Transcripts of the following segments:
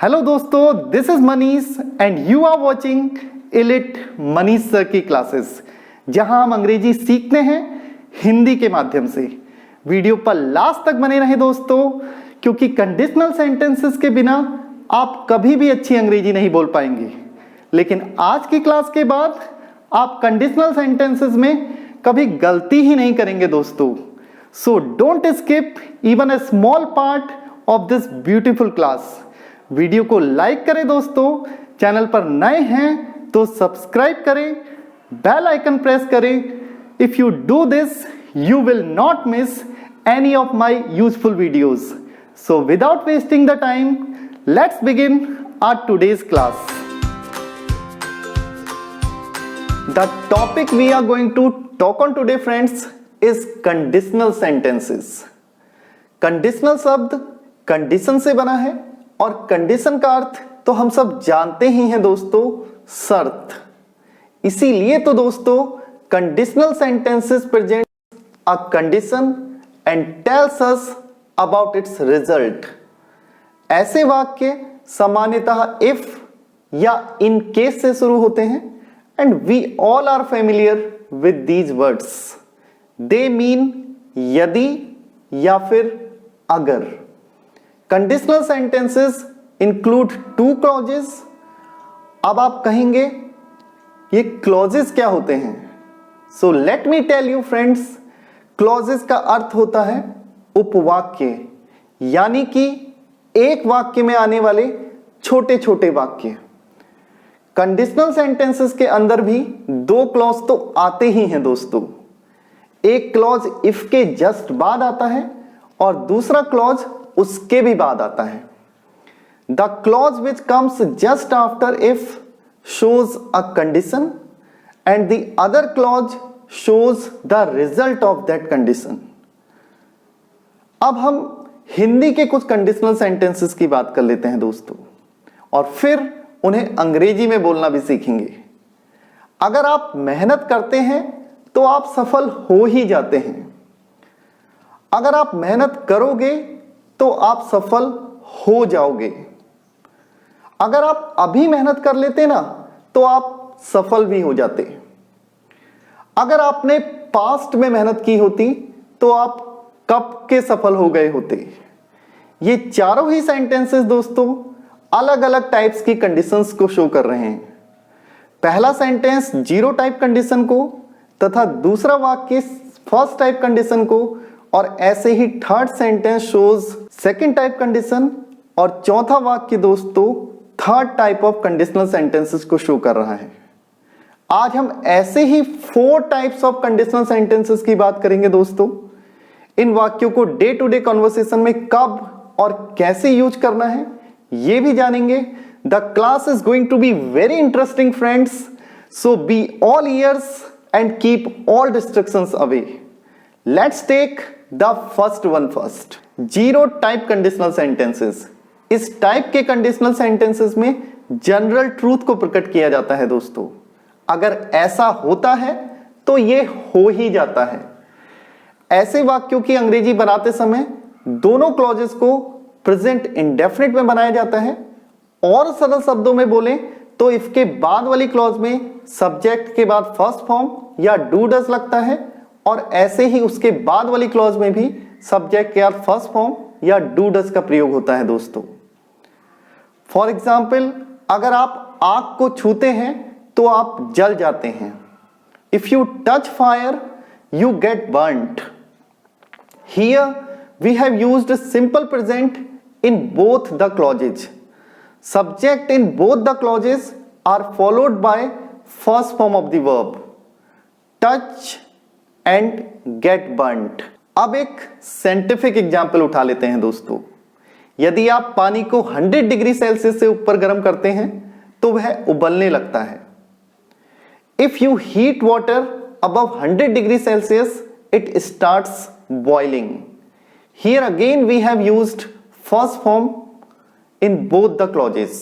Hello दोस्तों, this is Manish and you are watching elite Manish sir की classes, जहां हम अंग्रेजी सीखते हैं हिंदी के माध्यम से। वीडियो पर लास्ट तक बने रहें दोस्तों, क्योंकि कंडीशनल सेंटेंसेस के बिना आप कभी भी अच्छी अंग्रेजी नहीं बोल पाएंगे। लेकिन आज की क्लास के बाद आप कंडीशनल सेंटेंसेस में कभी गलती ही नहीं करेंगे दोस्तों। So don't skip even a small part of this beautiful class. Video को लाइक करें दोस्तों, चैनल पर नए हैं तो सब्सक्राइब करें, बेल आइकन प्रेस करें। If you do this you will not miss any of my useful videos. So without wasting the time, let's begin our today's class. The topic we are going to talk on today friends is conditional sentences. Conditional शब्द condition से बना है और condition का अर्थ तो हम सब जानते ही हैं दोस्तों, शर्त। इसीलिए तो दोस्तों conditional sentences present a condition and tells us about its result. ऐसे वाक्य सामान्यतः if या in case से शुरू होते हैं and we all are familiar with these words. They mean यदि या फिर अगर. Conditional sentences include two clauses. अब आप कहेंगे ये clauses क्या होते हैं? So let me tell you friends, clauses का अर्थ होता है उपवाक्य, यानी कि एक वाक्य में आने वाले छोटे छोटे वाक्य। कंडीशनल सेंटेंसेस के अंदर भी दो क्लॉज तो आते ही हैं दोस्तों। एक क्लॉज इफ के जस्ट बाद आता है और दूसरा क्लॉज उसके भी बाद आता है। The clause which comes just after if shows a condition and the other clause shows the result of that condition. अब हम हिंदी के कुछ कंडीशनल सेंटेंसेस की बात कर लेते हैं दोस्तों, और फिर उन्हें अंग्रेजी में बोलना भी सीखेंगे। अगर आप मेहनत करते हैं तो आप सफल हो ही जाते हैं। अगर आप मेहनत करोगे तो आप सफल हो जाओगे। अगर आप अभी मेहनत कर लेते ना तो आप सफल भी हो जाते। अगर आपने पास्ट में मेहनत की होती तो आप कब के सफल हो गए होते। ये चारों ही सेंटेंसेस दोस्तों अलग अलग टाइप्स की कंडीशंस को शो कर रहे हैं। पहला सेंटेंस जीरो टाइप कंडीशन को तथा दूसरा वाक्य फर्स्ट टाइप कंडीशन को, और ऐसे ही third sentence shows second type condition, और चौथा वाक्य दोस्तों third type of conditional sentences को शो कर रहा है। आज हम ऐसे ही 4 टाइप्स ऑफ कंडीशनल सेंटेंसेस की बात करेंगे दोस्तों। इन वाक्यों को डे टू डे कन्वर्सेशन में कब और कैसे यूज करना है ये भी जानेंगे। The class is going to be very interesting friends, so be all ears and keep all distractions away. Let's take the first one first, zero type conditional sentences. इस टाइप के कंडीशनल सेंटेंसेस में general truth को प्रकट किया जाता है दोस्तों। अगर ऐसा होता है तो ये हो ही जाता है। ऐसे वाक्यों की अंग्रेजी बनाते समय दोनों क्लॉजेस को प्रेजेंट इंडेफिनिट में बनाया जाता है, और सरल शब्दों में बोलें तो इफ के बाद वाली क्लॉज में सब्जेक्ट के बाद फर्स्ट फॉर्म या डू डज लगता है, और ऐसे ही उसके बाद वाली क्लॉज में भी सब्जेक्ट के बाद फर्स्ट फॉर्म या डू डज का प्रयोग होता है दोस्तों। फॉर एग्जाम्पल, अगर आप आग को छूते हैं तो आप जल जाते हैं। If you touch fire you get burnt. Here we have used simple present in both the clauses. Subject in both the clauses are followed by first form of the verb touch and get burnt. अब एक scientific example उठा लेते हैं दोस्तों। यदि आप पानी को 100 डिग्री सेल्सियस से ऊपर गर्म करते हैं तो वह उबलने लगता है। If you heat water above 100 degrees Celsius, it starts boiling. Here again we have used first form in both the clauses.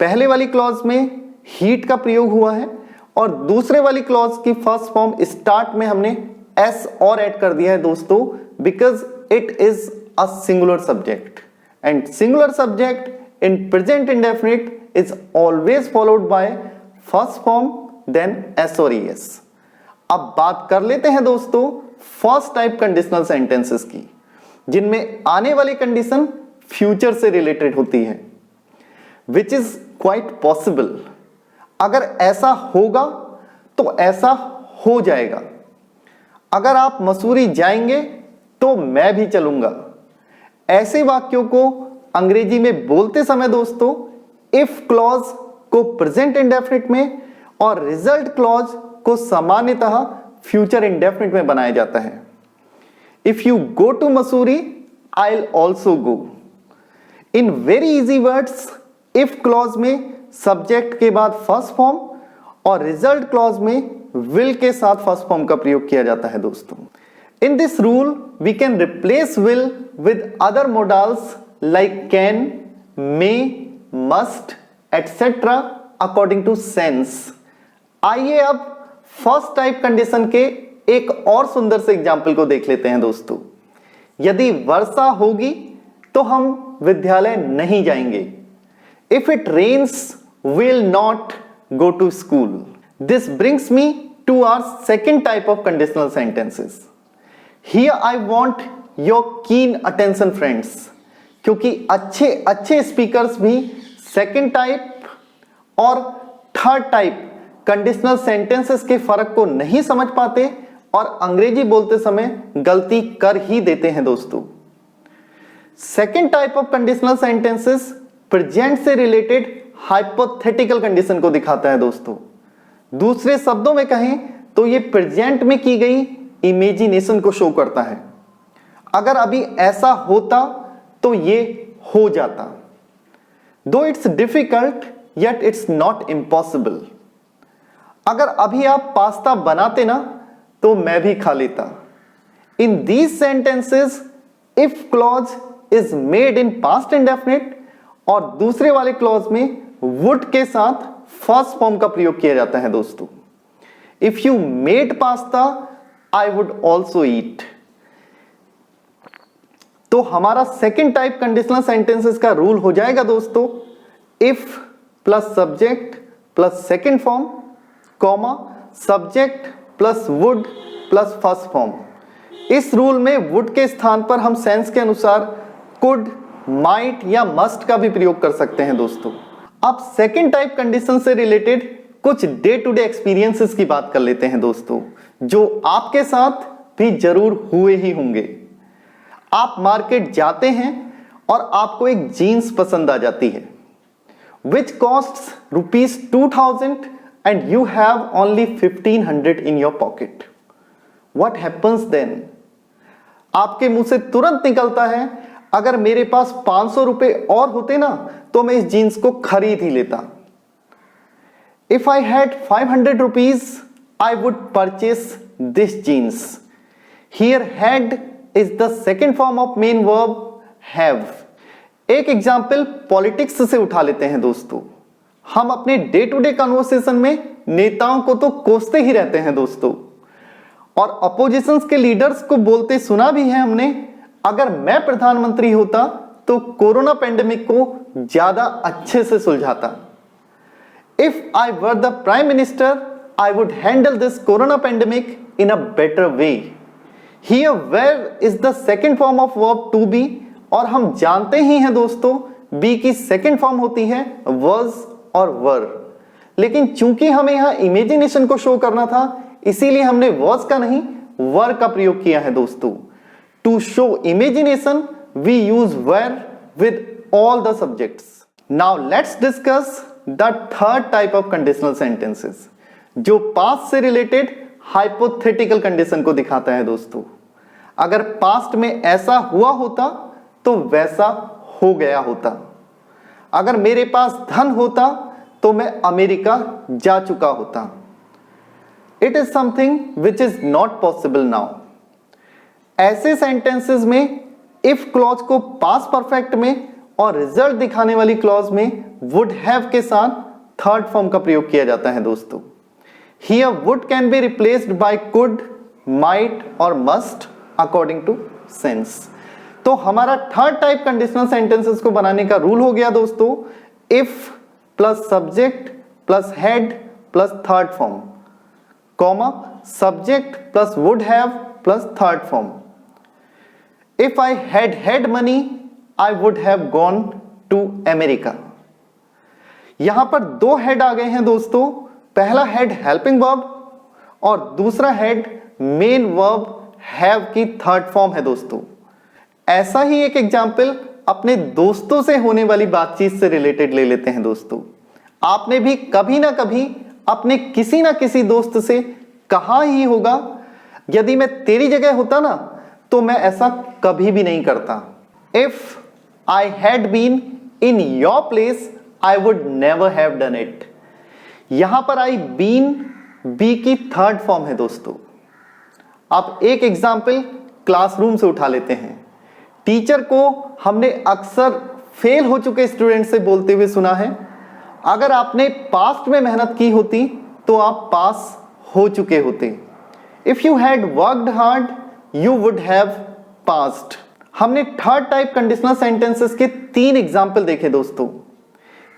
पहले वाली क्लॉज में heat का प्रयोग हुआ है, और दूसरे वाली क्लॉज की फर्स्ट फॉर्म start में हमने s और ऐड कर दिया है दोस्तों, because it is a singular subject and singular subject in present indefinite is always followed by first form then s और es। अब बात कर लेते हैं दोस्तों फर्स्ट टाइप कंडीशनल सेंटेंसेस की, जिनमें आने वाली कंडीशन फ्यूचर से रिलेटेड होती है, विच इज क्वाइट पॉसिबल। अगर ऐसा होगा तो ऐसा हो जाएगा। अगर आप मसूरी जाएंगे तो मैं भी चलूंगा। ऐसे वाक्यों को अंग्रेजी में बोलते समय दोस्तों इफ क्लॉज को प्रेजेंट इंडेफिनिट में और रिजल्ट क्लॉज को सामान्यतः फ्यूचर इंडेफिनिट में बनाया जाता है। If you go to Mussoorie I will also go. In very easy words if clause में सब्जेक्ट के बाद फर्स्ट फॉर्म और रिजल्ट क्लॉज में विल के साथ फर्स्ट फॉर्म का प्रयोग किया जाता है दोस्तों। In this rule we can replace will with other modals like can, may, must etcetera according to sense. आइए अब फर्स्ट टाइप कंडीशन के एक और सुंदर से एग्जाम्पल को देख लेते हैं दोस्तों। यदि वर्षा होगी तो हम विद्यालय नहीं जाएंगे। If it rains we will not go to school. This brings me to our second type of conditional sentences. Here I want your keen attention friends, क्योंकि अच्छे स्पीकर्स भी सेकेंड टाइप और थर्ड टाइप कंडीशनल सेंटेंसेस के फर्क को नहीं समझ पाते और अंग्रेजी बोलते समय गलती कर ही देते हैं दोस्तों। Second type of conditional sentences present से रिलेटेड हाइपोथेटिकल कंडीशन को दिखाता है दोस्तों। दूसरे शब्दों में कहें तो ये प्रेजेंट में की गई इमेजिनेशन को शो करता है। अगर अभी ऐसा होता तो ये हो जाता। दो it's difficult yet it's not impossible. अगर अभी आप पास्ता बनाते ना तो मैं भी खा लेता। In these sentences if clause is made in past indefinite और दूसरे वाले क्लॉज में वुड के साथ फर्स्ट फॉर्म का प्रयोग किया जाता है दोस्तों। If you made pasta I would also eat. तो हमारा सेकेंड टाइप कंडीशनल सेंटेंसेस का रूल हो जाएगा दोस्तों if plus subject plus second form comma subject plus would plus first form. इस रूल में वुड के स्थान पर हम सेंस के अनुसार कुड, माइट या मस्ट का भी प्रयोग कर सकते हैं दोस्तों। अब सेकेंड टाइप कंडीशन से रिलेटेड कुछ डे टू डे एक्सपीरियंसेस की बात कर लेते हैं दोस्तों, जो आपके साथ भी जरूर हुए ही होंगे। आप मार्केट जाते हैं और आपको एक जीन्स पसंद आ जाती है which costs ₹2000 and you have only 1500 in your pocket. What happens then? आपके मुंह से तुरंत निकलता है अगर मेरे पास 500 रुपए और होते ना तो मैं इस जीन्स को खरीद ही लेता। If I had 500 rupees I would purchase this jeans. Here had is the second form of main verb have. एक एग्जाम्पल पॉलिटिक्स से उठा लेते हैं दोस्तों। हम अपने डे टू डे कन्वर्सेशन में नेताओं को तो कोसते ही रहते हैं दोस्तों, और अपोजिशन के लीडर्स को बोलते सुना भी है हमने, अगर मैं प्रधानमंत्री होता तो कोरोना पेंडेमिक को ज्यादा अच्छे से सुलझाता। If I were the prime minister I would handle this corona pandemic in a better way. Here where is the second form of verb to be, और हम जानते ही हैं दोस्तों बी की सेकेंड फॉर्म होती है वर्ज और वर। लेकिन चूंकि हमें यहां इमेजिनेशन को शो करना था इसीलिए हमने वर्ज का नहीं वर का प्रयोग किया है दोस्तों। To show imagination we use were with all the subjects. Now let's discuss the third type of conditional sentences, जो पास्ट से रिलेटेड हाइपोथेटिकल कंडीशन को दिखाता है दोस्तों। अगर पास्ट में ऐसा हुआ होता तो वैसा हो गया होता। अगर मेरे पास धन होता तो मैं अमेरिका जा चुका होता। It is something which is not possible now. ऐसे सेंटेंसेस में इफ क्लॉज को पास्ट परफेक्ट में और रिजल्ट दिखाने वाली क्लॉज में वुड हैव के साथ थर्ड फॉर्म का प्रयोग किया जाता है दोस्तों। Here would can be replaced by could, might और मस्ट अकॉर्डिंग टू सेंस। तो हमारा थर्ड टाइप कंडीशनल सेंटेंसेस को बनाने का रूल हो गया दोस्तों, if plus subject plus had plus third form, comma subject plus would have plus third form. If I had money I would have gone to America. यहां पर दो head आ गए हैं दोस्तों, पहला हेड हेल्पिंग वर्ब और दूसरा हेड मेन वर्ब हैव की थर्ड फॉर्म है दोस्तों। ऐसा ही एक एग्जाम्पल अपने दोस्तों से होने वाली बातचीत से रिलेटेड ले लेते हैं दोस्तों। आपने भी कभी ना कभी अपने किसी ना किसी दोस्त से कहा ही होगा, यदि मैं तेरी जगह होता ना तो मैं ऐसा कभी भी नहीं करता। If I had been in your place I would never have done it. यहां पर आई बीन बी की थर्ड फॉर्म है दोस्तों। अब एक एग्जाम्पल क्लासरूम से उठा लेते हैं। टीचर को हमने अक्सर फेल हो चुके स्टूडेंट से बोलते हुए सुना है, अगर आपने पास्ट में मेहनत की होती तो आप पास हो चुके होते। If you had worked hard you would have passed. हमने थर्ड टाइप कंडीशनल सेंटेंसेस के 3 एग्जाम्पल देखे दोस्तों।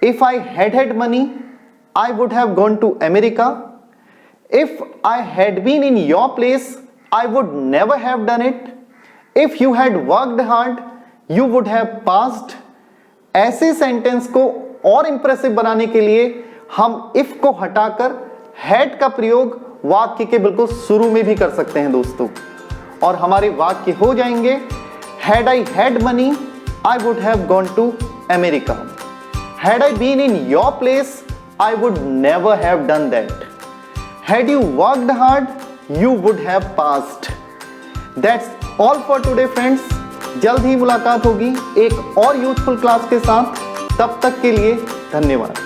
If I had money I would have gone to America. If I had been in your place I would never have done it. If you had worked hard you would have passed. ऐसे sentence को और impressive बनाने के लिए हम if को हटाकर had का प्रयोग वाक्य के बिल्कुल शुरू में भी कर सकते हैं दोस्तों, और हमारे वाक्य हो जाएंगे, had I had money I would have gone to America. Had I been in your place I would never have done that. Had you worked hard you would have passed. That's all for today friends. जल्द ही मुलाकात होगी एक और useful class के साथ। तब तक के लिए धन्यवाद।